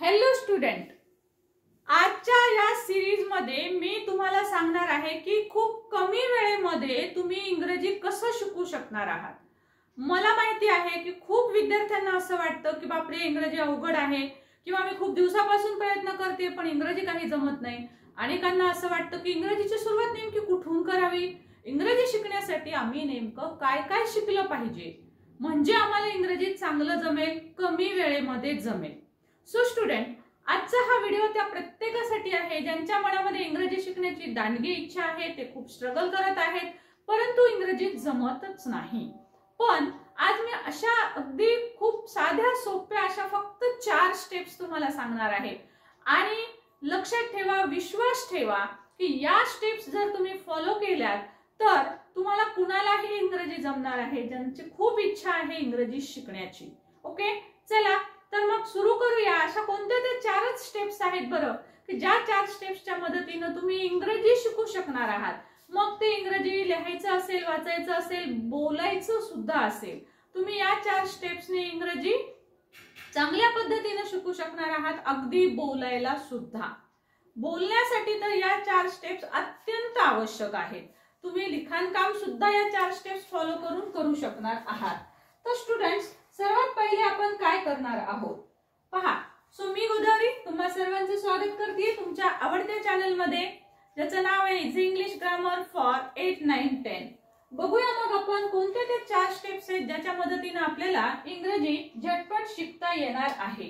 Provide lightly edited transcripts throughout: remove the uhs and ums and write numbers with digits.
Hello student, आजच्या या series मध्ये मी तुम्हाला सांगणार आहे की खूप कमी वेळेमध्ये तुम्ही इंग्रजी कसं शिकू शकणार आहात। मला माहिती आहे की खूप विद्यार्थ्यांना असं वाटतं की बापरे इंग्रजी अवघड आहे किंवा मी खूप दिवसापासून प्रयत्न करते पण इंग्रजी काही जमत नाही। अनेकांना असं वाटतं की इंग्रजीची सुरुवात नेमकी कुठून करावी, इंग्रजी शिकण्यासाठी आम्ही नेमकं काय काय शिकलं पाहिजे म्हणजे आम्हाला इंग्रजी चांगलं जमेल, कमी वेळेमध्ये जमेल। सो स्टुडंट, आजचा हा व्हिडिओ त्या प्रत्येकासाठी आहे ज्यांच्या मनामध्ये इंग्रजी शिकण्याची दांडगी इच्छा आहे, ते खूप स्ट्रगल करत आहेत परंतु इंग्रजी जमतच नाही। पण आज मी अशा अगदी खूप साध्या सोप्या अशा फक्त 4 स्टेप्स तुम्हाला सांगणार आहे आणि लक्षात ठेवा, विश्वास ठेवा की या स्टेप्स जर तुम्ही फॉलो केल्यात तर तुम्हाला कुणालाही इंग्रजी जमणार आहे ज्यांची खूप इच्छा आहे इंग्रजी शिकण्याची। ओके, चला तर मग सुरू करूया। अशा कोणत्या ते 4च स्टेप्स आहेत बरं की ज्या 4 स्टेप्सच्या मदतीने तुम्ही इंग्रजी शिकू शकणार आहात। मग ते इंग्रजी लिहायचं असेल, वाचायचं असेल, बोलायचं सुद्धा असेल, तुम्ही या 4 स्टेप्सने इंग्रजी चांगल्या पद्धतीने शिकू शकणार आहात, अगदी बोलायला सुद्धा। बोलण्यासाठी तर या 4 स्टेप्स अत्यंत आवश्यक आहेत। तुम्ही लिखाण काम सुद्धा या 4 स्टेप्स फॉलो करून करू शकणार आहात। तर स्टुडंट्स, सर्वात पहिले आपण काय करणार आहोत पहा। सो मी गोदावरी तुम्हा सर्वांचे स्वागत करते तुमच्या आवडत्या चॅनल मध्ये ज्याचं नाव आहे इझी इंग्लिश ग्रामर फॉर 8, 9, 10। बघूया मग आपण कोणते ते 4 स्टेप्स आहेत ज्याच्या मदतीने आपल्याला इंग्रजी झटपट शिकता येणार आहे।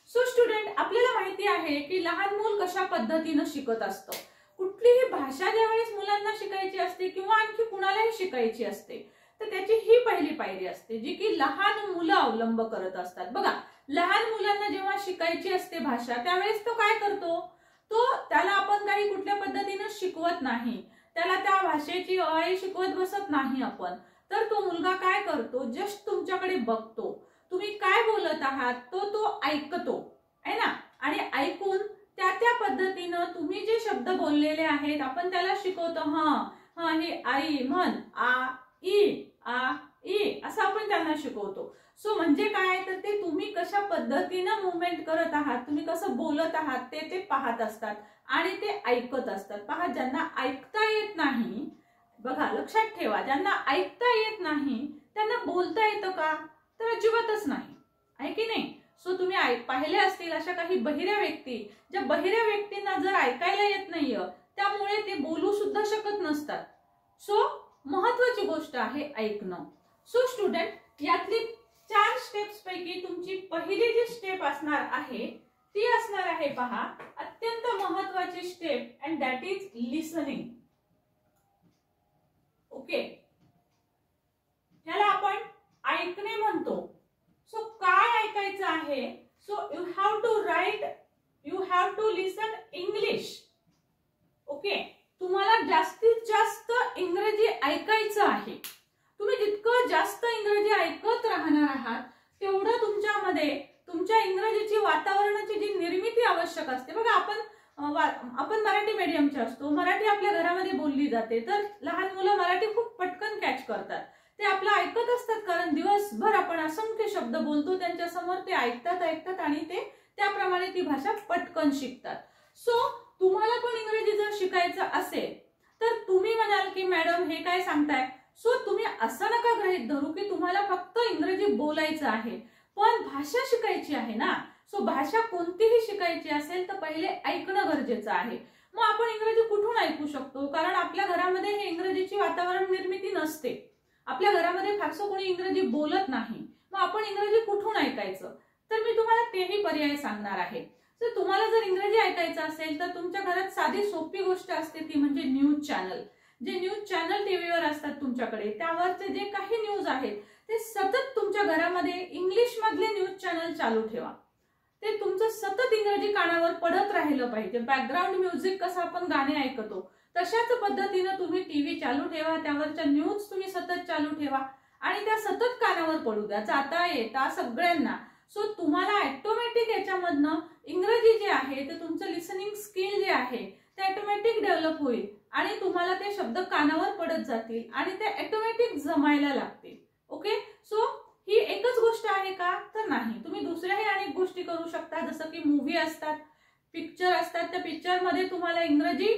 सो स्टुडंट, आपल्याला माहिती आहे की लहान मूल कशा पद्धतीने शिकत असतं। कुठलीही भाषा ज्यावेळेस मुलांना शिकायची असते किंवा आणखी कुणालाही शिकायची असते तर त्याची ही पहिली पायरी असते जी की लहान मुलं अवलंब करत असतात। बघा, लहान मुलांना जेव्हा शिकायची असते भाषा त्यावेळेस तो काय करतो, तो त्याला आपण काही कुठल्या पद्धतीने शिकवत नाही, त्याला त्या भाषेची अळी शिकवत बसत नाही आपण। तर तो मुलगा काय करतो, जस्ट तुमच्याकडे बघतो, तुम्ही काय बोलत आहात तो ऐकतो आहे ना, आणि ऐकून त्या पद्धतीने तुम्ही जे शब्द बोललेले आहेत आपण त्याला शिकवतो। हा हे आई म्हण, आ ई असं आपण त्यांना शिकवतो। सो म्हणजे काय तर ते तुम्ही कशा पद्धतीने मूवमेंट करत आहात, तुम्ही कसं बोलत आहात ते पाहत असतात आणि ते ऐकत असतात। पहा, ज्यांना ऐकता येत नाही, बघा लक्षात ठेवा, ज्यांना ऐकता येत नाही त्यांना बोलता येतं का, तर अजिबातच नाही, आहे की नाही। सो तुम्ही पाहिले असतील अशा काही बहिऱ्या व्यक्ती, ज्या बहिऱ्या व्यक्तींना जर ऐकायला येत नाहीये त्यामुळे ते बोलू सुद्धा शकत नसतात। सो महत्त्वाची गोष्ट आहे ऐकणं। सो स्टुडंट, यातली 4 स्टेप्स पैकी तुमची पहिली जी स्टेप असणार आहे ती असणार आहे पहा, अत्यंत महत्त्वाची step, and that is listening. Okay, याला आपण ऐकणे म्हणतो। सो काय ऐकायचं आहे, so you have to right, you have to listen English. Okay, तुम्हाला जास्तीत जास्त इंग्रजी ऐकायचं आहे। तुम्ही जितकं जास्त इंग्रजी ऐकत राहणार आहात तेवढं तुमच्यामध्ये तुमच्या इंग्रजीची वातावरणाची जी निर्मिती आवश्यक असते। बघा, आपण मराठी मीडियमचे असतो, मराठी आपल्या घरामध्ये बोलली जाते, तर लहान मुलं मराठी खूप पटकन कॅच करतात, ते आपलं ऐकत असतात कारण दिवसभर आपण असंख्य शब्द बोलतो त्यांच्या समोर, ते ऐकतात आणि ते त्याप्रमाणे ती भाषा पटकन शिकतात। सो तुम्हाला पण इंग्रजी जर शिकायचं असेल तर तुम्ही म्हणाल की मॅडम हे काय सांगताय, सो तुम्ही असं नका गृहीत धरू की तुम्हाला फक्त इंग्रजी बोलायचं आहे, पण भाषा शिकायची आहे ना। सो भाषा कोणतीही शिकायची असेल तर पहिले ऐकणं गरजेचं आहे। मग आपण इंग्रजी कुठून ऐकू शकतो, कारण आपल्या घरामध्ये हे इंग्रजीची वातावरण निर्मिती नसते, आपल्या घरामध्ये फारसं कोणी इंग्रजी बोलत नाही, मग आपण इंग्रजी कुठून ऐकायचं, तर मी तुम्हाला तेही पर्याय सांगणार आहे। तर तुम्हाला जर इंग्रजी ऐकायचं असेल तर तुमच्या घरात साधी सोपी गोष्ट असते ती म्हणजे न्यूज चॅनल। जे न्यूज चॅनल टीव्हीवर असतात तुमच्याकडे, त्यावरचे जे काही न्यूज आहेत ते सतत तुमच्या घरामध्ये इंग्लिश मधले न्यूज चॅनल चालू ठेवा, ते तुमचं सतत इंग्रजी कानावर पडत राहिलं पाहिजे। बॅकग्राऊंड म्युझिक कसं आपण गाणे ऐकतो तशाच पद्धतीने तुम्ही टीव्ही चालू ठेवा, त्यावरच्या न्यूज तुम्ही सतत चालू ठेवा आणि त्या सतत कानावर पडू द्या, जाता येता सगळ्यांना। सो तुम्हाला ऑटोमॅटिक याच्यामधनं इंग्रजी जे आहे ते तुमचं लिसनिंग स्किल जे आहे ते ऑटोमॅटिक डेव्हलप होईल आणि तुम्हाला ते शब्द कानावर पडत जातील आणि ते ऑटोमॅटिक जमायला लागतील। ओके, सो ही एकच गोष्ट आहे का, तर नाही, तुम्ही दुसऱ्याही अनेक गोष्टी करू शकता, जसं की मूव्ही असतात, पिक्चर असतात. त्या पिक्चर मध्ये तुम्हाला इंग्रजी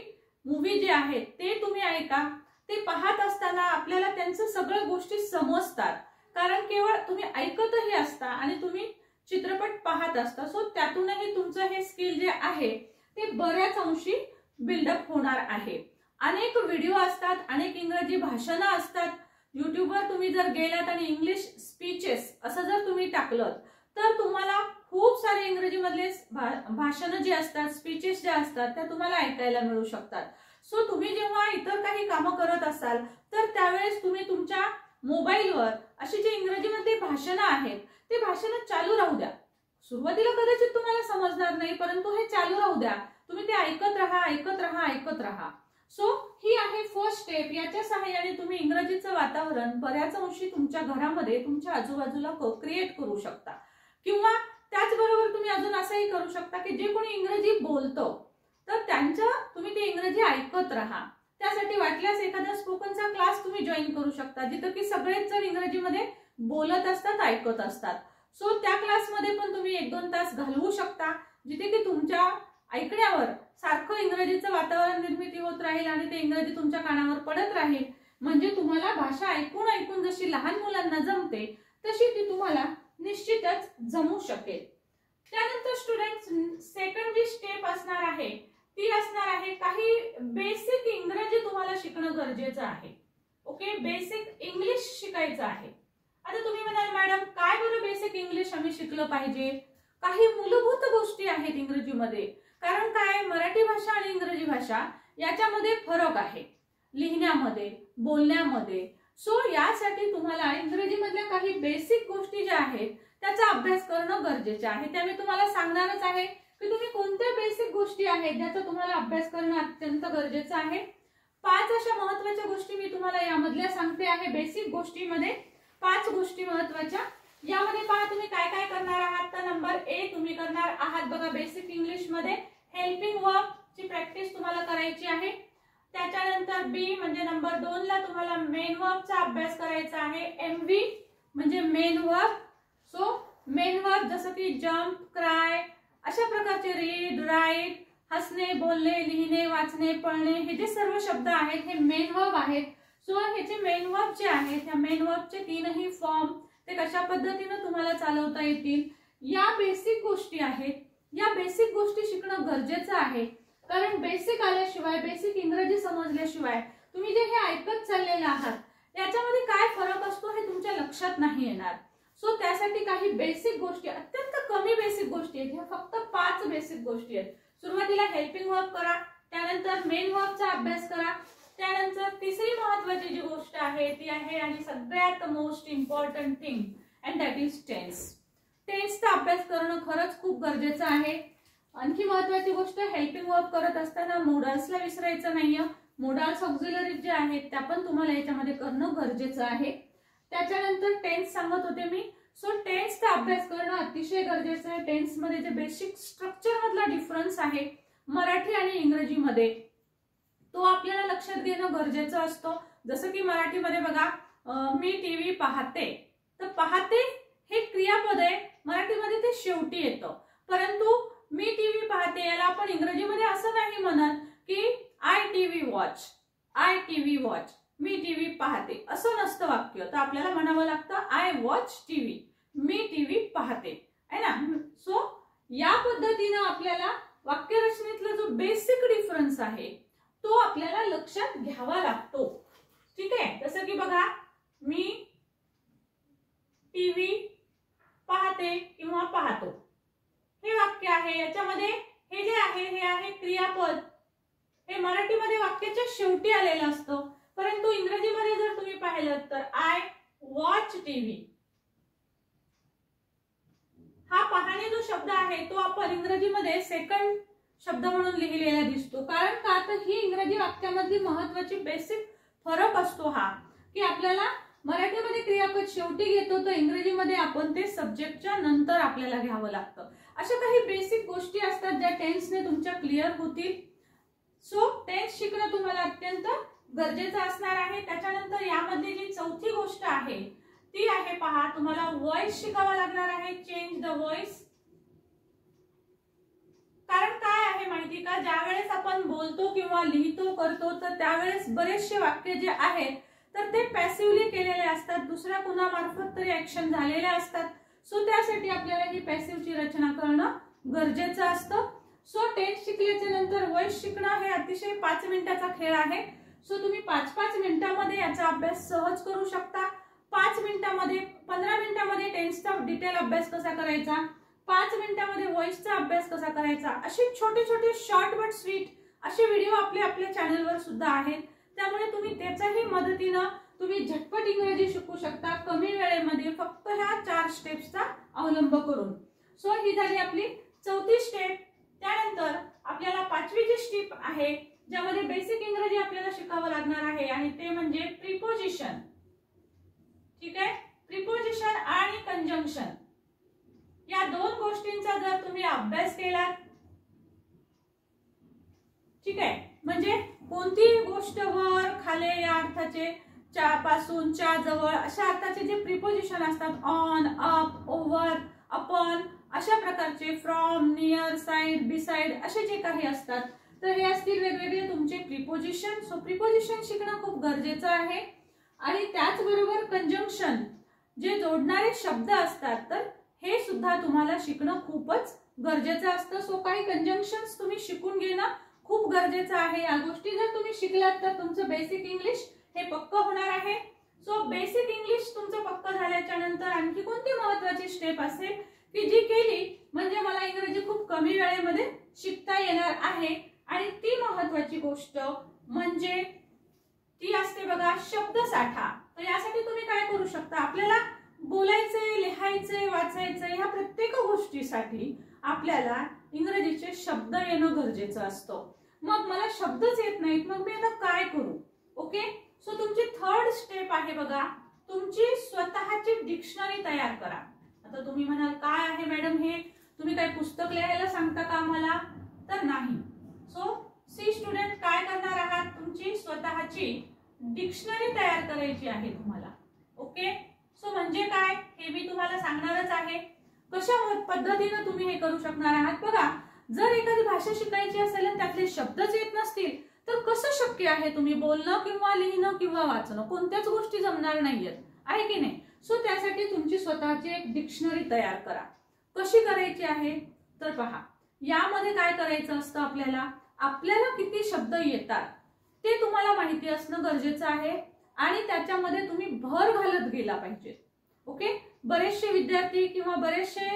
मूव्ही जे आहेत ते तुम्ही ऐका. ते पाहत असताना आपल्याला त्यांचं सगळं गोष्टी समजतात, कारण केवळ तुम्ही ऐकतही असता आणि तुम्ही चित्रपट पाहत असता. सो त्यातूनही तुमचं हे स्किल जे आहे ते बऱ्याच अंशी बिल्डअप होणार आहे. अनेक व्हिडिओ असतात, अनेक इंग्रजी भाषणं असतात. युट्यूबवर तुम्ही जर गेलात आणि इंग्लिश स्पीचेस असं जर तुम्ही टाकलं तर तुम्हाला खूप सारे इंग्रजी मधले भाषणं जे असतात, स्पीचेस ज्या असतात त्या तुम्हाला ऐकायला मिळू शकतात. सो तुम्ही जेव्हा इतर काही कामं करत असाल तर त्यावेळेस तुम्ही तुमच्या मोबाईलवर अशी जी इंग्रजीमध्ये भाषणं आहेत ते भाषणं चालू राहू द्या. सुरुवातीला कदाचित तुम्हाला समजणार नाही, परंतु हे चालू राहू द्या. तुम्ही ते ऐकत राहा, ऐकत राहा, ऐकत राहा. सो ही आहे फर्स्ट स्टेप. याच्या सहाय्याने तुम्ही इंग्रजीचं वातावरण बऱ्याच अंशी तुमच्या घरामध्ये, तुमच्या आजूबाजूला क्रिएट करू शकता. किंवा त्याचबरोबर तुम्ही अजून असंही करू शकता की जे कोणी इंग्रजी बोलतो तर त्यांचं तुम्ही ते इंग्रजी ऐकत राहा. त्यासाठी वाटल्यास एखादा स्पोकनचा क्लास तुम्ही जॉईन करू शकता, जिथं की सगळेच जण इंग्रजीमध्ये बोलत असतात, ऐकत असतात. सो त्या क्लासमध्ये पण तुम्ही 1-2 तास घालवू शकता, जिथे की तुमच्या ऐकण्यावर सारखं इंग्रजीचं वातावरण निर्मिती होत राहील आणि ते इंग्रजी तुमच्या कानावर पडत राहील. म्हणजे तुम्हाला भाषा ऐकून ऐकून जशी लहान मुलांना जमते तशी ती तुम्हाला निश्चितच जमू शकेल. त्यानंतर स्टुडंट्स सेकंड जी स्टेप असणार आहे ती असणार आहे काही बेसिक इंग्रजी तुम्हाला शिकणं गरजेचं आहे. ओके, बेसिक इंग्लिश शिकायचं आहे. आता तुम्ही म्हणाल मॅडम काय बरं बेसिक इंग्लिश आम्ही शिकलं पाहिजे? काही मूलभूत गोष्टी आहेत इंग्रजीमध्ये. कारण काय, मराठी भाषा आणि इंग्रजी भाषा याच्यामध्ये फरक आहे, लिहिण्यामध्ये, बोलण्यामध्ये. सो यासाठी तुम्हाला इंग्रजीमधल्या काही बेसिक गोष्टी ज्या आहेत त्याचा अभ्यास करणं गरजेचं आहे. त्या मी तुम्हाला सांगणारच आहे की तुम्ही कोणत्या बेसिक गोष्टी आहेत ज्याचा तुम्हाला अभ्यास करणं अत्यंत गरजेचं आहे. 5 अशा महत्त्वाच्या गोष्टी मी तुम्हाला यामधल्या सांगते आहे. बेसिक गोष्टीमध्ये 5 गोष्टी महत्त्वाच्या. यामध्ये पहा तुम्ही काय काय करणार आहात. तर नंबर ए तुम्ही करणार आहात बघा बेसिक इंग्लिश मध्ये हेल्पिंग वर्ब ची प्रॅक्टिस तुम्हाला करायची आहे. त्याच्यानंतर बी म्हणजे नंबर 2 ला तुम्हाला मेन वर्बचा अभ्यास करायचा आहे. एमव्ही म्हणजे main verb. So main verb जसं की जंप, क्राय अशा प्रकारचे रीड, राईट, हसणे, बोलणे, लिहिणे, वाचणे, पळणे हे जे सर्व शब्द आहेत हे मेन वर्ब आहेत. सो ह्याचे मेन वर्ब जे आहेत त्या मेन वर्बचे 3ही फॉर्म ते कशा पद्धतीने तुम्हाला चालवता येतील या बेसिक गोष्टी आहेत. या बेसिक गोष्टी शिकणं गरजेचं आहे, कारण बेसिक आल्याशिवाय, बेसिक इंग्रजी समजल्याशिवाय तुम्ही जे हे ऐकत चाललेले आहात याच्यामध्ये काय फरक असतो हे तुमच्या लक्षात नाही येणार. सो त्यासाठी काही बेसिक गोष्टी, अत्यंत कमी बेसिक गोष्टी आहेत, ह्या फक्त 5 बेसिक गोष्टी आहेत. सुरुवातीला हेल्पिंग वर्ब करा, त्यानंतर मेन वर्बचा अभ्यास करा, त्यानंतर तिसरी महत्त्वाची जी गोष्ट आहे ती आहे आणि सगळ्यात most important thing and that is tense. टेन्सचा अभ्यास करणं खरंच खूप गरजेचं आहे. आणखी महत्त्वाची गोष्ट, हेल्पिंग वर्ब करत असताना मोडाल्सला विसरायचं नाहीये. मोडाल्स ऑक्झिलरी जे आहेत त्या पण तुम्हाला याच्यामध्ये करणं गरजेचं आहे. त्याच्यानंतर टेन्स सांगत होते मी. सो टेन्सचा अभ्यास करणं अतिशय गरजेचं आहे. टेन्स मध्ये जे बेसिक स्ट्रक्चर मधला डिफरन्स आहे मराठी आणि इंग्रजीमध्ये तो आपल्याला लक्षात घेणं गरजेचं असतं. जसं की मराठीमध्ये बघा मी टीव्ही पाहते, तर पाहते हे क्रियापद आहे, मराठीमध्ये ते शेवटी येतं. परंतु मी टीव्ही पाहते याला आपण इंग्रजीमध्ये असं नाही म्हणत की I TV watch, I TV watch, me TV पाहते असं नसतं वाक्य. तर आपल्याला म्हणावं लागतं I watch TV, me TV पाहते, है ना. सो या पद्धतीनं आपल्याला वाक्यरचनेतला जो बेसिक डिफरन्स आहे तो आपल्याला लक्षात घ्यावा लागतो. ठीक आहे, जसं की बघा मी टीव्ही पाहते किंवा पाहतो हे वाक्य आहे. याच्यामध्ये हे जे आहे हे आहे क्रियापद. हे मराठीमध्ये वाक्याच्या शेवटी आलेलं असतं, परंतु इंग्रजीमध्ये जर तुम्ही पाहिलं तर आय वॉच टीव्ही हा पाहणे जो शब्द आहे तो आपण इंग्रजीमध्ये सेकंड शब्द म्हणून लिहिलेला दिसतो. कारण का, तर ही इंग्रजी वाक्यामधली महत्त्वाची बेसिक फरक असतो हा की आपल्याला मराठीमध्ये क्रियापद शेवटी घेतो तर इंग्रजीमध्ये आपण ते सब्जेक्टच्या नंतर आपल्याला घ्यावं लागतं. अशा काही बेसिक गोष्टी असतात ज्या टेन्सने तुमच्या क्लिअर होतील. सो टेन्स शिकणं तुम्हाला अत्यंत गरजेचं असणार आहे. त्याच्यानंतर यामध्ये जी चौथी गोष्ट आहे ती आहे पहा तुम्हाला व्हॉइस शिकावा लागणार आहे. Change the voice. माहिती का, ज्या वेळेस आपण बोलतो किंवा लिहितो करतो तर त्यावेळेस बरेचसे वाक्य जे आहेत तर ते पॅसिव्हली केलेले असतात, दुसऱ्या कुणामार्फत तरी ऍक्शन झालेले असतात. सो त्यासाठी आपल्याला ही पॅसिव्हची रचना करणं गरजेचं असतं. सो टेन्स शिकल्याच्या नंतर वॉइस शिकणं हे अतिशय 5 मिनिटाचा खेळ आहे. सो तुम्ही 5-5 मिनिटांमध्ये याचा अभ्यास सहज करू शकता. 5 मिनिटांमध्ये 15 मिनिटांमध्ये टेन्सचा डिटेल अभ्यास कसा करायचा, 5 मिनिटांमध्ये व्हॉइसचा अभ्यास कसा करायचा, असे छोटे छोटे शॉर्ट बट स्वीट असे व्हिडिओ आपल्या चॅनलवर सुद्धा आहेत. त्यामुळे तुम्ही त्याच्याही मदतीनं तुम्ही झटपट इंग्रजी शिकू शकता कमी वेळेमध्ये, फक्त ह्या 4 स्टेप्सचा अवलंब करून. सो ही झाली आपली 4थी स्टेप. त्यानंतर आपल्याला 5वी जी स्टेप आहे ज्यामध्ये बेसिक इंग्रजी आपल्याला शिकावं लागणार आहे आणि ते म्हणजे प्रिपोजिशन. ठीक आहे, प्रिपोजिशन आणि कंजंक्शन या 2 गोष्टींचा जर तुम्ही अभ्यास केलात, ठीक आहे, म्हणजे कोणतीही गोष्ट वर खाले या अर्थाचे, च्या पासून, च्या जवळ अशा अर्थाचे जे प्रिपोजिशन असतात, ऑन, अप, ओव्हर, अपॉन अशा प्रकारचे, फ्रॉम, नियर, साइड, बिसाइड असे जे काही असतात तर हे असतील वेगवेगळे तुमचे प्रिपोजिशन. सो प्रिपोजिशन शिकणं खूप गरजेचं आहे. आणि त्याचबरोबर कंजंक्शन जे जोडणारे शब्द असतात तर हे सुद्धा तुम्हाला शिकणं खूपच गरजेचं असतं. सो काही कंजंक्शन्स तुम्ही शिकून घेणं खूप गरजेचं आहे. या गोष्टी जर तुम्ही शिकलात तर तुमचं बेसिक इंग्लिश हे पक्क होणार आहे. सो बेसिक इंग्लिश तुमचं पक्क झाल्याच्या नंतर आणखी कोणती महत्वाची स्टेप असेल की जी केली म्हणजे मला इंग्रजी खूप कमी वेळेमध्ये शिकता येणार आहे. आणि ती महत्वाची गोष्ट म्हणजे ती असते बघा शब्दसाठा. तर यासाठी तुम्ही काय करू शकता, आपल्याला बोलायचे, लिहायचे, वाचायचे ह्या प्रत्येक गोष्टीसाठी आपल्याला इंग्रजीचे शब्द येणं गरजेचं असतं. मग मला शब्दच येत नाहीत, मग मी आता काय करू? ओके, सो तुमची 3rd स्टेप आहे बघा, तुमची स्वतःची डिक्शनरी तयार करा. आता तुम्ही म्हणाल काय आहे मॅडम हे, तुम्ही काय पुस्तक लिहायला सांगता का आम्हाला? तर नाही. सो सी स्टुडंट काय करणार आहात, तुमची स्वतःची डिक्शनरी तयार करायची आहे तुम्हाला. ओके, सो म्हणजे काय हे मी तुम्हाला सांगणारच आहे. कशा पद्धतीने तुम्ही हे करू शकणार आहात बघा. जर एखादी भाषा शिकायची असेल आणि त्यातले शब्दच येत नसतील तर कसं शक्य आहे तुम्ही बोलणं किंवा लिहिणं किंवा वाचणं, कोणत्याच गोष्टी जमणार नाहीयेत, आहे की नाही? सो त्यासाठी तुमची स्वतःची एक डिक्शनरी तयार करा. कशी करायची आहे तर पहा, यामध्ये काय करायचं असतं, आपल्याला किती शब्द येतात ते तुम्हाला माहिती असणं गरजेचं आहे आणि त्याच्यामध्ये तुम्ही भर घालत गेला पाहिजे. ओके, बरेचसे विद्यार्थी किंवा बरेचसे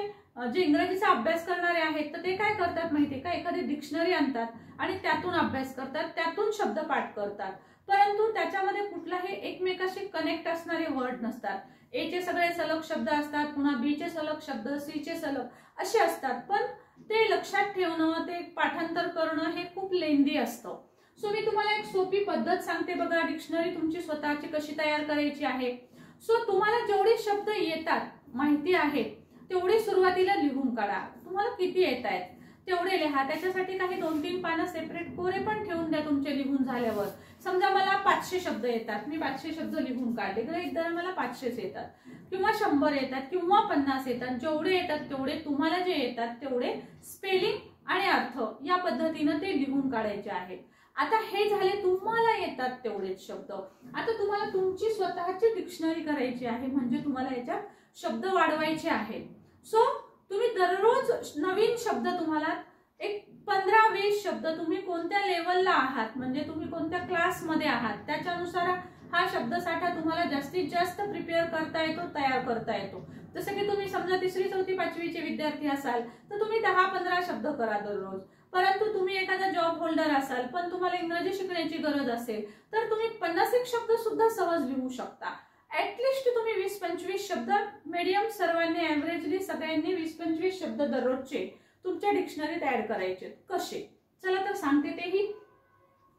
जे इंग्रजीचा अभ्यास करणारे आहेत तर ते काय करतात माहितीये का, एखादी डिक्शनरी आणतात आणि त्यातून अभ्यास करतात, त्यातून शब्दपाठ करतात, परंतु त्याच्यामध्ये कुठलाही एकमेकाशी कनेक्ट असणारे वर्ड नसतात. ए चे सगळे सलग शब्द असतात, पुन्हा बी चे सलग शब्द, सी चे सलग असे असतात, पण ते लक्षात ठेवणं, ते पाठांतर करणं हे खूप लेंदी असतं. सो मी तुम्हाला एक सोपी पद्धत सांगते बघा, डिक्शनरी तुमची स्वतःची कशी तयार करायची आहे. सो तुम्हाला जेवढे शब्द येतात माहिती आहे तेवढे सुरुवातीला लिहून काढा. तुम्हाला किती येत आहेत तेवढे लिहा. त्याच्यासाठी काही 2-3 पानं सेपरेट कोरे पण ठेवून द्या तुमचे लिहून झाल्यावर. समजा मला 500 शब्द येतात, मी 500 शब्द लिहून काढले, गृहीत धरा मला 500 येतात किंवा 100 येतात किंवा 50 येतात, जेवढे येतात तेवढे तुम्हाला जे येतात तेवढे स्पेलिंग आणि अर्थ या पद्धतीने ते लिहून काढायचे आहेत. आता हे झाले तुम्हाला येतात तेवढेच शब्द. आता तुम्हाला तुमची स्वतःची डिक्शनरी करायची आहे, म्हणजे तुम्हाला याच्यात शब्द वाढवायचे आहेत. सो तुम्ही दररोज नवीन शब्द, तुम्हाला एक 15-20 शब्द, तुम्ही कोणत्या लेवलला आहात म्हणजे तुम्ही कोणत्या क्लासमध्ये आहात त्याच्यानुसार हा शब्दसाठा तुम्हाला जास्तीत जास्त प्रिपेअर करता येतो, तयार करता येतो. जसं की तुम्ही समजा 3री, 4थी, 5वीचे विद्यार्थी असाल तर तुम्ही 10-15 शब्द करा दररोज. परंतु तुम्ही एखादा जॉब होल्डर असाल पण तुम्हाला इंग्रजी शिकण्याची गरज असेल तर तुम्ही 50 शब्द सुद्धा सहज लिहू शकता. ऍटलिस्ट तुम्ही 20-25 शब्द मीडियम, सर्वांनी ऍव्हरेजली सगळ्यांनी 20-25 शब्द दररोजचे तुमच्या डिक्शनरीत ऍड करायचे. कसे, चला तर सांगते तेही.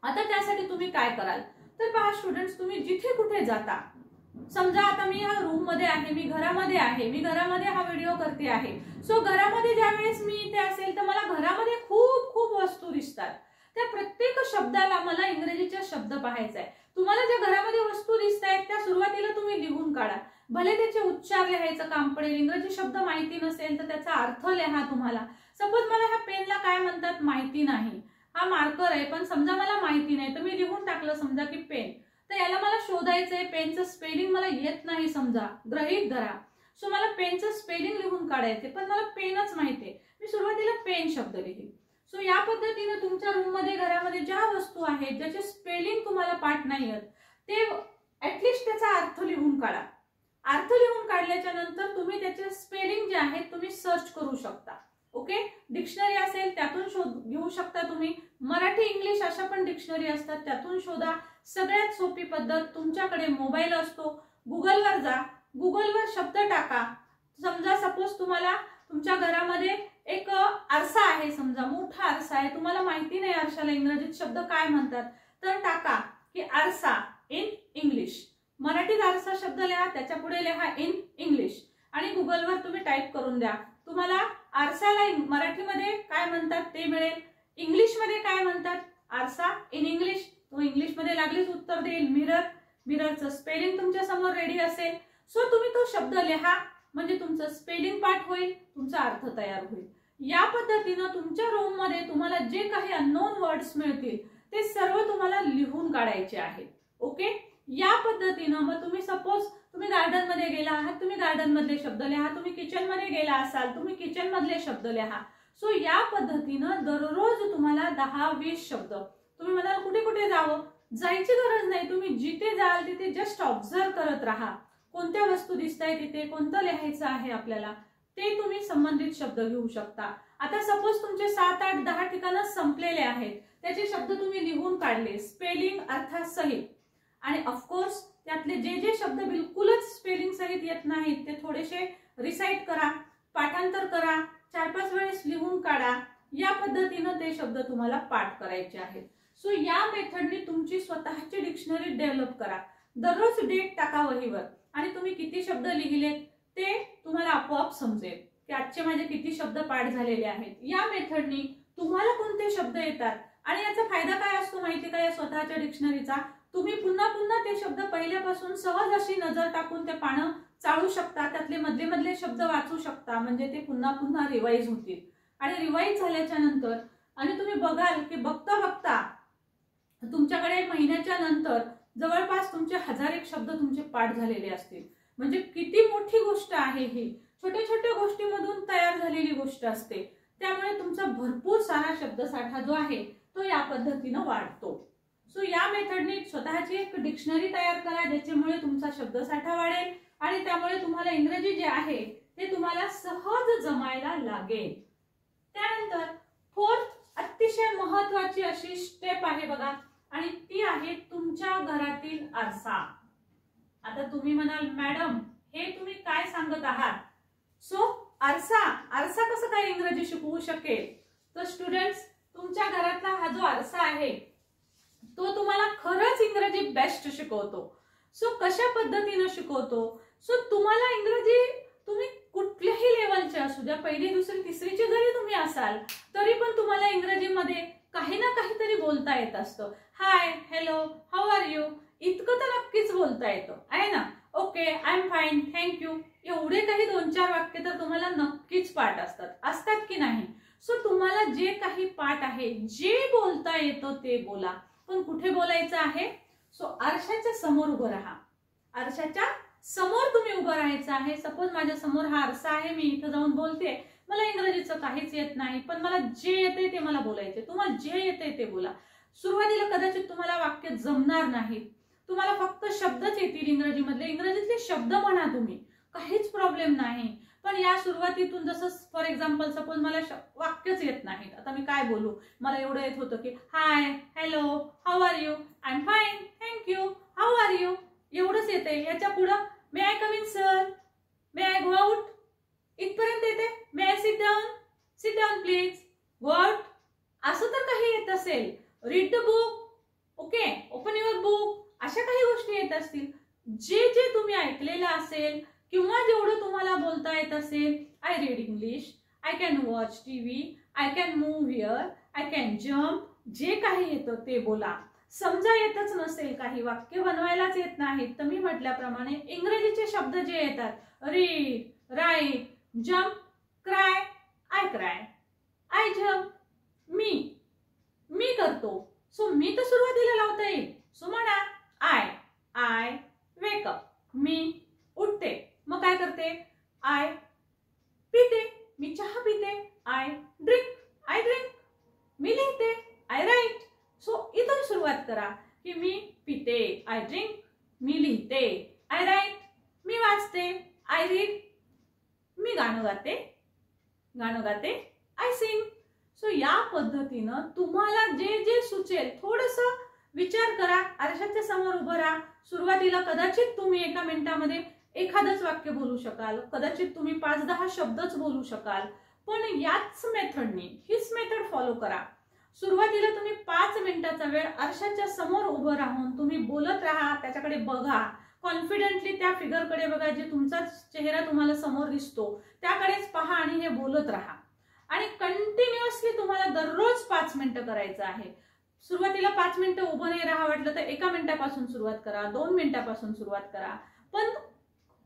आता त्यासाठी तुम्ही काय कराल तर पहा स्टुडंट्स, तुम्ही जिथे कुठे जाता, समजा आता मी ह्या रूम मध्ये आहे, मी घरामध्ये आहे, मी घरामध्ये हा व्हिडिओ करते आहे. सो घरामध्ये ज्या वेळेस मी इथे असेल तर मला घरामध्ये खूप खूप वस्तू दिसतात. त्या प्रत्येक शब्दाला मला इंग्रजीचा शब्द पाहायचा आहे. तुम्हाला ज्या घरामध्ये वस्तू दिसत आहेत त्या सुरुवातीला तुम्ही लिहून काढा. भले त्याचे उच्चार लिहायचं काम पडेल, इंग्रजी शब्द माहिती नसेल तर त्याचा अर्थ लिहा. तुम्हाला सपोज मला ह्या पेनला काय म्हणतात माहिती नाही हा मार्कर आहे, पण समजा मला माहिती नाही तर मी लिहून टाकलं समजा की पेन, तर याला मला शोधायचंय, पेनचं स्पेलिंग मला येत नाही समजा, गृहीत धरा. सो मला पेनचं स्पेलिंग लिहून काढायचे, पण मला पेनच माहितीये, मी सुरुवातीला पेन शब्द लिहिल. सो या पद्धतीने तुमच्या रूममध्ये घरामध्ये ज्या वस्तू आहेत ज्याचे स्पेलिंग तुम्हाला पाठ नाही आहेत ते ऍटलिस्ट त्याचा अर्थ लिहून काढा. अर्थ लिहून काढल्याच्या नंतर तुम्ही त्याचे स्पेलिंग जे आहेत तुम्ही सर्च करू शकता. ओके, डिक्शनरी असेल त्यातून शोध घेऊ शकता तुम्ही, मराठी इंग्लिश अशा पण डिक्शनरी असतात त्यातून शोधा. सगळ्यात सोपी पद्धत, तुमच्याकडे मोबाईल असतो, गुगलवर जा, गुगलवर शब्द टाका. समजा सपोज तुम्हाला तुमच्या घरामध्ये एक आरसा आहे, समजा मोठा आरसा आहे, तुम्हाला माहिती नाही आरशाला इंग्रजीत शब्द काय म्हणतात, तर टाका की आरसा इन इंग्लिश. मराठीत आरसा शब्द लिहा, त्याच्या पुढे लिहा इन इंग्लिश आणि गुगलवर तुम्ही टाईप करून द्या. तुम्हाला आरसाला मराठीमध्ये काय म्हणतात ते मिळेल, इंग्लिशमध्ये काय म्हणतात आरसा इन इंग्लिश, तो इंग्लिशमध्ये लागलीच उत्तर देईल. मिरर, मिररचं स्पेलिंग तुमच्या समोर रेडी असेल. सो तुम्ही तो शब्द लिहा, म्हणजे तुमचं स्पेलिंग पाठ होईल, तुमचा अर्थ तयार होईल. या पद्धतीनं तुमच्या रूम मध्ये तुम्हाला जे काही अननोन वर्ड्स मिळतील ते सर्व तुम्हाला लिहून काढायचे आहेत. ओके, या पद्धतीनं मग तुम्ही सपोज तुम्ही गार्डन मध्ये गेला आहात, तुम्ही गार्डन मधले शब्द लिहा, तुम्ही किचन मध्ये गेला असाल तुम्ही किचन मधले शब्द लिहा. सो या पद्धतीनं दररोज तुम्हाला 10-20 शब्द, तुम्ही म्हणाल कुठे कुठे जावं, जायची गरज नाही, तुम्ही जिथे जाल तिथे जस्ट ऑब्झर्व करत राहा, कोणत्या वस्तू दिसताय तिथे, कोणतं लिहायचं आहे आपल्याला ते तुम्ही संबंधित शब्द घेऊ शकता. आता सपोज तुमचे 7, 8, 10 ठिकाणं संपलेले आहेत, त्याचे शब्द तुम्ही लिहून काढले स्पेलिंग अर्थासहित, आणि ऑफकोर्स त्यातले जे जे शब्द बिलकुलच स्पेलिंग सहित येत नाहीत ते थोडेसे रिसाइट करा, पाठांतर करा, 4-5 वेळेस लिहून काढा. या पद्धतीनं ते शब्द तुम्हाला पाठ करायचे आहेत. सो या मेथडने तुमची स्वतःची डिक्शनरी डेव्हलप करा. दररोज डेट टाका वहीवर आणि तुम्ही किती शब्द लिहिलेत ते तुम्हाला आपोआप समजेल की आजचे माझे किती शब्द पाठ झालेले आहेत. या मेथडनी तुम्हाला कोणते शब्द येतात आणि याचा फायदा काय असतो माहिती का या स्वतःच्या डिक्शनरीचा, तुम्ही पुन्हा पुन्हा ते शब्द पहिल्यापासून सहज अशी नजर टाकून ते पानं चाळू शकता, त्यातले मधले मधले शब्द वाचू शकता, म्हणजे ते पुन्हा पुन्हा रिवाइज होतील. आणि रिवाइज झाल्याच्या नंतर आणि तुम्ही बघाल की बघता बघता तुमच्याकडे महिन्याच्या नंतर जवळपास तुमचे 1000 शब्द तुमचे पाठ झालेले असतील. म्हणजे किती मोठी गोष्ट आहे ही, छोट्या छोट्या गोष्टीमधून तयार झालेली गोष्ट असते. त्यामुळे तुमचा भरपूर सारा शब्दसाठा जो आहे तो या पद्धतीनं वाढतो. सो या मेथडने स्वतःची एक डिक्शनरी तयार करा ज्याच्यामुळे तुमचा शब्दसाठा वाढेल आणि त्यामुळे तुम्हाला इंग्रजी जे आहे ते तुम्हाला सहज जमायला लागेल. त्यानंतर 4th अतिशय महत्त्वाची अशी स्टेप आहे बघा, आणि ती आहे तुमच्या घरातील आरसा. आता तुम्ही म्हणाल मॅडम हे तुम्ही काय सांगत आहात, सो आरसा कसं काय इंग्रजी शिकवू शकेल. तर स्टुडंट्स तुमच्या घरातला हा जो आरसा आहे तो तुम्हाला खरंच इंग्रजी बेस्ट शिकवतो. सो कशा पद्धतीने शिकवतो, सो तुम्हाला इंग्रजी तुम्ही कुठल्याही लेवलचे असू द्या, 1ली, 2री, 3रीचे जरी तुम्ही असाल तरी पण तुम्हाला इंग्रजीमध्ये काही ना काहीतरी बोलता येत असतं. हाय, हॅलो, हाऊ आर यू, इतकं तर नक्कीच बोलता येतं आहे ना. Okay, I am fine, thank you, एवढे काही 2-4 वाक्य तर तुम्हाला नक्कीच पाठ असतात की नाही. सो तुम्हाला जे काही पाठ आहे, जे बोलता येतं ते बोला, पण कुठे बोलायचं आहे, सो आरशाच्या समोर उभं राहा. आरशाच्या समोर तुम्ही उभं राहायचं आहे. सपोज माझ्या समोर हा आरसा आहे, मी इथं जाऊन बोलते, मला इंग्रजीचं काहीच येत नाही, पण मला जे येते ते मला बोलायचे. तुम्हाला जे येते ते बोला. सुरुवातीला कदाचित तुम्हाला वाक्य जमणार नाहीत, तुम्हाला फक्त शब्दच येतील इंग्रजीमधले, इंग्रजीतले शब्द म्हणा तुम्ही, काहीच प्रॉब्लेम नाही. पण या सुरुवातीतून जसं फॉर एक्झाम्पल सपोज मला वाक्यच येत नाहीत, आता मी काय बोलू, मला एवढं येत होतं की hi, hello, how are you, I am fine, thank you, how are you, एवढंच येते. याच्या पुढं may I come in sir, may I go out, इथपर्यंत येते. May I sit down please, go out, असं तर काही येत असेल. Read the book, okay, open your book, अशा काही गोष्टी येत असतील. जे जे तुम्ही ऐकलेलं असेल किंवा जेवढं तुम्हाला बोलता येत असेल, I read English, I can watch TV, I can move here, I can jump, जे काही येतं ते बोला. समजा येतच नसेल, काही वाक्य बनवायलाच येत नाहीत, तर मी म्हटल्याप्रमाणे इंग्रजीचे शब्द जे येतात, read, write, jump, cry, I cry, I jump, मी मी तर सुरुवातीला लावता येईल. सो म्हणा आय वेक अप. मी उठते. मग काय करते? आय पिते. मी चहा पिते. I drink. मी लिहिते. I right. सो इथून सुरुवात करा की मी पिते. I drink. मी लिहिते. I right. मी वाचते. I read. मी गाणं गाते. आय सिंग. सो या पद्धतीनं तुम्हाला जे जे सुचेल थोडंसं विचार करा. आरशाच्या समोर उभं राहा. सुरुवातीला कदाचित तुम्ही एका मिनिटामध्ये एखादंच वाक्य बोलू शकाल, कदाचित तुम्ही 5-10 शब्दच बोलू शकाल, पण याच मेथडने हीच मेथड फॉलो करा. सुरुवातीला तुम्ही 5 मिनिटाचा वेळ आरशाच्या समोर उभं राहून तुम्ही बोलत राहा. त्याच्याकडे बघा. कॉन्फिडेंटली त्या फिगरकडे बघा, जे तुमचा चेहरा तुम्हाला समोर दिसतो त्याकडेच पहा आणि हे बोलत राहा. आणि कंटिन्युअसली तुम्हाला दररोज 5 मिनिटं करायचं आहे. सुरुवातीला 5 मिनिटं उभं नाही राहा वाटलं तर 1 मिनिटापासून सुरुवात करा, 2 मिनिटापासून सुरुवात करा, पण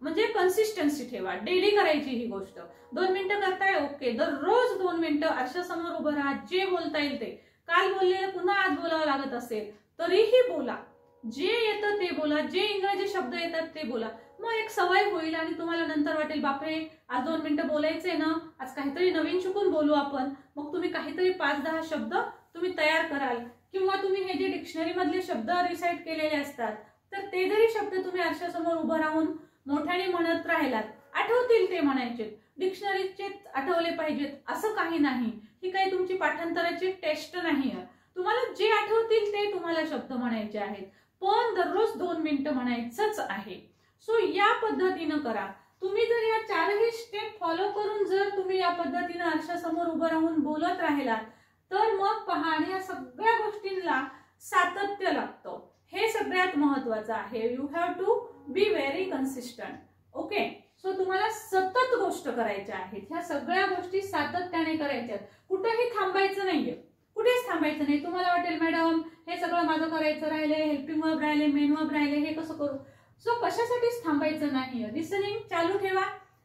म्हणजे कन्सिस्टन्सी ठेवा. डेली करायची ही गोष्ट. 2 मिनिटं करताय, ओके. दररोज 2 मिनिटं आरशासमोर उभं राहा. जे बोलता येईल ते. काल बोललेलं पुन्हा आज बोलावं लागत असेल तरीही बोला. जे येतं ते बोला. जे इंग्रजी शब्द येतात ते बोला. मग एक सवय होईल आणि तुम्हाला नंतर वाटेल बापरे आज 2 मिनिटं बोलायचे ना, आज काहीतरी नवीन शिकून बोलू आपण. मग तुम्ही काहीतरी 5-10 शब्द तुम्ही तयार कराल. किंवा तुम्ही हे जे डिक्शनरी मधले शब्द रिसाइट केलेले असतात तर ते जरी शब्द तुम्ही आरशासमोर उभं राहून मोठ्याने म्हणत राहिलात, आठवतील ते म्हणायचे. डिक्शनरीचे आठवले पाहिजेत असं काही नाही. ही काही तुमची पाठांतराची टेस्ट नाही. तुम्हाला जे आठवतील ते तुम्हाला शब्द म्हणायचे आहेत, पण दररोज 2 मिनिटं म्हणायचंच आहे. सो या पद्धतीनं करा. तुम्ही जर या 4ही स्टेप फॉलो करून जर तुम्ही या पद्धतीनं आरशासमोर उभं राहून बोलत राहिलात तर मग पहा, आणि या सगळ्या गोष्टींना सातत्य लागतं. हे सगळ्यात महत्वाचं आहे. You have to be very consistent. Okay. So तुम्हाला सतत गोष्ट करायच्या आहेत. ह्या सगळ्या गोष्टी सातत्याने करायच्या. कुठेही थांबायचं नाहीये. कुठेच थांबायचं नाही. तुम्हाला वाटेल मॅडम हे सगळं माझं करायचं राहिले, हेल्पिंग वर्ब राहिले, मेन वर्ब राहिले, हे कसं करू? सो कशासाठीच थांबायचं नाहीये. लिसनिंग चालू ठेवा.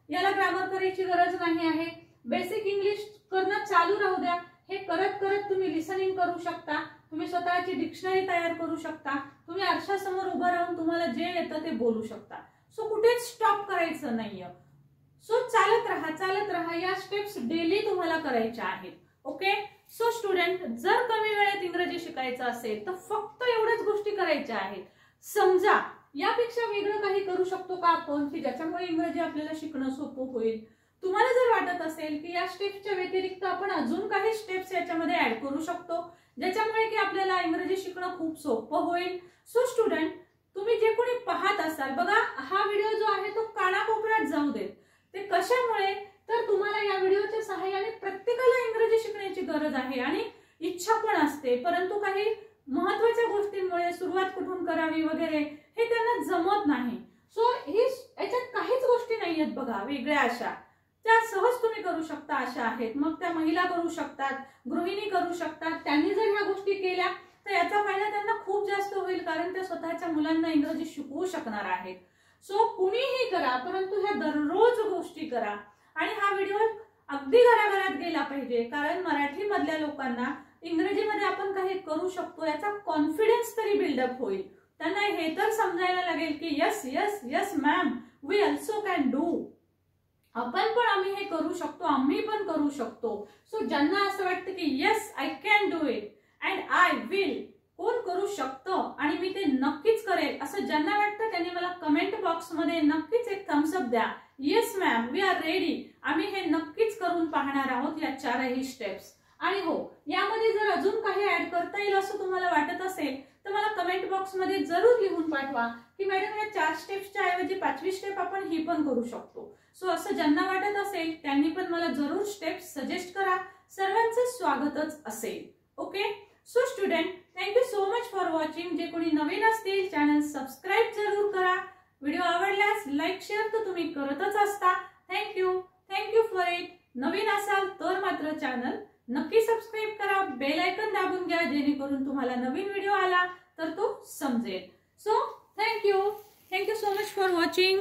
याला ग्रामर करायची गरज नाही आहे. बेसिक इंग्लिश करणं चालू राहू द्या. हे करत करत तुम्ही लिसनिंग करू शकता. तुम्ही स्वतःची डिक्शनरी तयार करू शकता. तुम्ही आरशासमोर उभं राहून तुम्हाला जे येतं ते बोलू शकता. सो कुठेच स्टॉप करायचं नाहीये. सो चालत राहा. या स्टेप्स डेली तुम्हाला करायच्या आहेत. ओके. सो स्टुडंट, जर कमी वेळेत इंग्रजी शिकायचं असेल तर फक्त एवढ्याच गोष्टी करायच्या आहेत. समजा यापेक्षा वेगळं काही करू शकतो का आपण की ज्याच्यामुळे इंग्रजी आपल्याला शिकणं सोपं होईल? तुम्हाला जर वाटत असेल की या स्टेप्सच्या व्यतिरिक्त आपण अजून काही स्टेप्स याच्यामध्ये ऍड करू शकतो ज्याच्यामुळे की आपल्याला इंग्रजी शिकणं खूप सोपं होईल. सो स्टुडंट, तुम्ही जे कोणी पाहत असाल बघा, हा व्हिडिओ जो आहे तो कानाकोपऱ्यात जाऊ देत. ते कशामुळे? तर तुम्हाला या व्हिडिओच्या सहाय्याने प्रत्येकाला इंग्रजी शिकण्याची गरज आहे आणि इच्छा पण असते, परंतु काही महत्त्वाच्या गोष्टींमुळे सुरुवात कुठून करावी वगैरे हे त्यांना जमत नाही. सो याच्यात काहीच गोष्टी नाहीयेत बघा वेगळ्या अशा. त्या सहज तुम्ही करू शकता अशा आहेत. मग त्या महिला करू शकतात, गृहिणी करू शकतात. त्यांनी जर ह्या गोष्टी केल्या तर याचा फायदा त्यांना खूप जास्त होईल, कारण त्या स्वतःच्या मुलांना इंग्रजी शिकवू शकणार आहेत. सो कुणीही करा, परंतु ह्या दररोज गोष्टी करा. आणि हा व्हिडिओ अगदी घराघरात गेला पाहिजे, कारण मराठी मधल्या लोकांना इंग्रजीमध्ये आपण काही करू शकतो याचा कॉन्फिडन्स तरी बिल्डअप होईल. त्यांना हे तर समजायला लागेल की yes yes yes ma'am, we also can do. आम्ही हे करू शकतो, आम्ही पण करू शकतो. सो ज्यांना असं वाटतं की yes I can do it and I will, कोण करू शकतं आणि मी ते नक्कीच करेल असं ज्यांना वाटतं त्यांनी मला कमेंट बॉक्स मध्ये नक्कीच एक थम्स अप द्या. Yes ma'am, we are ready. आम्ही हे नक्कीच करून पाहणार आहोत या 4ही स्टेप्स. आणि हो, यामध्ये जर अजून काही ऍड करता येईल असं तुम्हाला वाटत असेल तर मला कमेंट बॉक्स मध्ये जरूर लिहून पाठवा की मॅडम या 4 स्टेप्सच्या ऐवजी 5वी स्टेप आपण ही पण करू शकतो. सो असं ज्यांना वाटत असेल त्यांनी पण मला जरूर स्टेप्स सजेस्ट करा. सर्वांचं स्वागतच असेल. Okay. So student, thank you so much for watching. जे कोणी नवीन असतील चॅनल सबस्क्राईब जरूर करा. व्हिडिओ आवडल्यास लाईक शेअर तर तुम्ही करतच असता. Thank you for it. नवीन असाल तर मात्र चॅनल नक्की सबस्क्राईब करा. बेल आयकन दाबून घ्या जेणेकरून तुम्हाला नवीन व्हिडिओ आला तर तो समजेल. So thank you so much for watching.